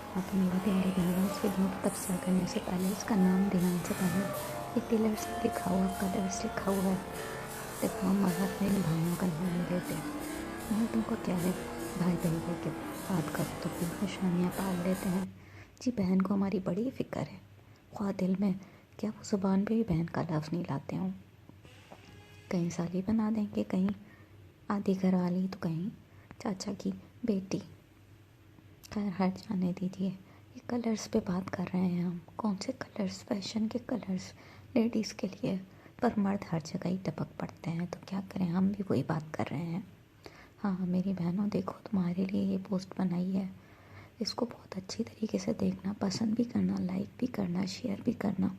हाँ तो मेरी प्यारी बहनों, इस वीडियो पर तबसरा करने से पहले इसका नाम ध्यान से पढ़ना। ये पिलर्स लिखा हुआ, कलर्स लिखा हुआ है। देखो हम मज़ाक में इन भाइयों का नाम नहीं देते। मर्दों को क्या है, भाई भाई भाई के बात करो तो फिर निशानियाँ पाल लेते हैं। जी बहन को हमारी बड़ी फिक्र है, ख्वाह दिल में क्या वो ज़ुबान पे भी बहन का लफ्ज़ नहीं लाते हों। कहीं साली बना देंगे, कहीं आधी घरवाली, तो कहीं चाचा की बेटी। खैर हट जाने दीजिए। ये कलर्स पे बात कर रहे हैं हम। कौन से कलर्स? फैशन के कलर्स लेडीज़ के लिए। पर मर्द हर जगह ही टपक पड़ते हैं, तो क्या करें, हम भी वही बात कर रहे हैं। हाँ मेरी बहनों, देखो तुम्हारे लिए ये पोस्ट बनाई है, इसको बहुत अच्छी तरीके से देखना, पसंद भी करना, लाइक भी करना, शेयर भी करना।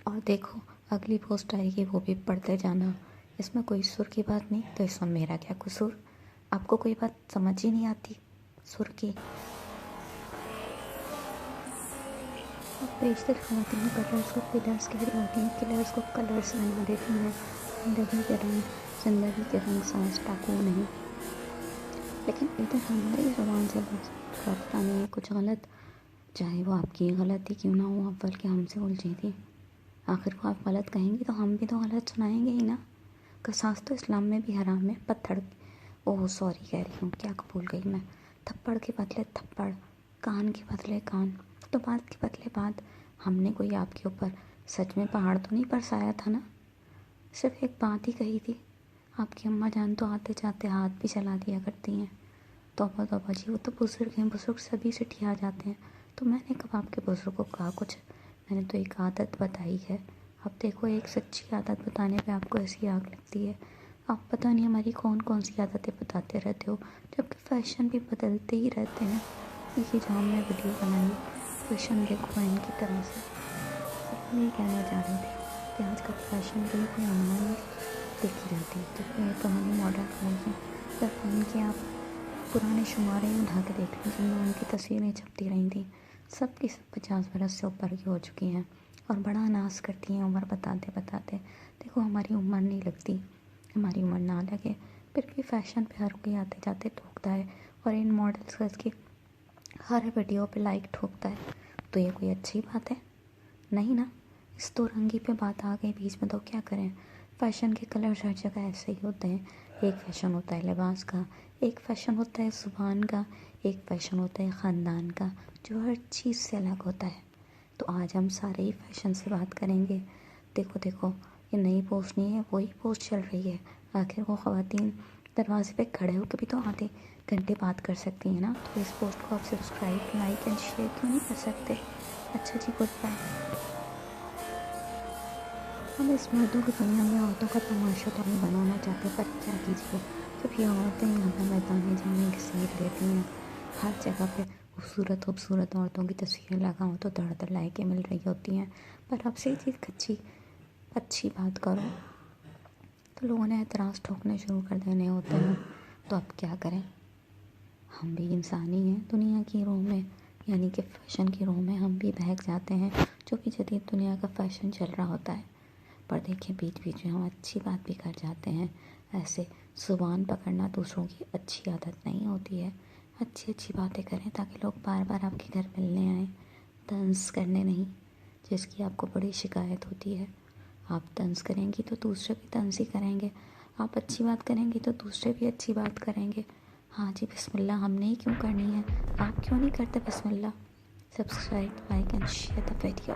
और देखो अगली पोस्ट आएगी, वो भी पढ़ते जाना। इसमें कोई सुर की बात नहीं, तो इसमें मेरा क्या कसूर? आपको कोई बात समझ ही नहीं आती सुर की? अब बेशतर ख़वातीन कलर्स को पिलर्स कह रही होती हैं, किलर्स को कलर्स बना देती हैं। ज़िंदगी के रंग सांस टाकू नहीं। लेकिन इधर हमारी ज़ुबान से रखता नहीं है कुछ गलत, चाहे वो आपकी गलती क्यों ना हो, अव्वल के हमसे उलझी थी। आखिर को आप गलत कहेंगी तो हम भी तो गलत सुनाएंगे ही ना। कसास तो इस्लाम में भी हराम है। पत्थर, ओह सॉरी कह रही हूँ, क्या भूल गई मैं। थप्पड़ के बदले थप्पड़, कान के बदले कान, तो बात के बदले बात। हमने कोई आपके ऊपर सच में पहाड़ तो नहीं बरसाया था ना, सिर्फ एक बात ही कही थी। आपकी अम्मा जान तो आते जाते हाथ भी चला दिया करती हैं। तौबा तौबा जी, वो तो बुज़ुर्ग हैं, बुज़ुर्ग सभी से ठिया जाते हैं। तो मैंने कब आपके बुज़ुर्ग को कहा कुछ? मैंने तो एक आदत बताई है। अब देखो एक सच्ची आदत बताने पे आपको ऐसी आग लगती है। आप पता नहीं हमारी कौन कौन सी आदतें बताते रहते हो, जबकि फ़ैशन भी बदलते ही रहते हैं। ये जो हमने वीडियो बनाई, फैशन देखो इनकी तरह से। अब मैं ये कहना चाह रही थी कि आजकल फैशन पे कोई अनुमान नहीं देखी जाती, क्योंकि ये पुरानी मॉडल क्लोथ हैं। सिर्फ उनके आप पुराने शुमारे ही उठा के देख लें जिनमें उनकी तस्वीरें छपती रही थी, सब की सब 50 बरस से ऊपर की हो चुकी हैं और बड़ा नाज करती हैं उम्र बताते बताते। देखो हमारी उम्र नहीं लगती, हमारी उम्र ना लगे, फिर भी फैशन पे हर कोई आते जाते ठोकता है और इन मॉडल्स की हर वीडियो पे लाइक ठोकता है। तो ये कोई अच्छी बात है? नहीं ना। इस दो रंगी पे बात आ गई बीच में, तो क्या करें। फ़ैशन के कलर्स हर जगह ऐसे ही होते हैं। एक फ़ैशन होता है लिबास का, एक फ़ैशन होता है ज़ुबान का, एक फ़ैशन होता है ख़ानदान का, जो हर चीज़ से अलग होता है। तो आज हम सारे ही फ़ैशन से बात करेंगे। देखो देखो, ये नई पोस्ट नहीं है, वही पोस्ट चल रही है। आखिर वो ख़वातीन दरवाजे पे खड़े होकर भी तो आधे घंटे बात कर सकती हैं ना। तो इस पोस्ट को आप सब्सक्राइब, लाइक एंड शेयर क्यों नहीं कर सकते? अच्छा जी, गुड बाय। हम इस मर्दों की दुनिया में औरतों का तमाशा तो नहीं बनाना चाहते, पर क्या कीजिए, जब ये औरतें यहाँ पर मैदान जंग की सीट लेती हैं, हर जगह पे खूबसूरत औरतों की तस्वीरें लगाऊँ तो दर दर लाइकें मिल रही होती हैं। पर अब से ही चीज़ अच्छी बात करो तो लोगों ने एतराज़ ठोकने शुरू कर देने होते हैं। तो अब क्या करें, हम भी इंसान ही हैं दुनिया की रोह में, यानी कि फ़ैशन की रोह में हम भी बहक जाते हैं, जो कि जदीद दुनिया का फ़ैशन चल रहा होता है। पर देखिए बीच बीच में हम अच्छी बात भी कर जाते हैं। ऐसे ज़ुबान पकड़ना दूसरों की अच्छी आदत नहीं होती है। अच्छी अच्छी बातें करें ताकि लोग बार बार आपके घर मिलने आएँ, तंज़ करने नहीं, जिसकी आपको बड़ी शिकायत होती है। आप तंज़ करेंगी तो दूसरे भी तंज़ ही करेंगे, आप अच्छी बात करेंगी तो दूसरे भी अच्छी बात करेंगे। हाँ जी, बिस्मिल्लाह हमने ही क्यों करनी है, आप क्यों नहीं करते बिस्मिल्लाह? Subscribe, like and share the video.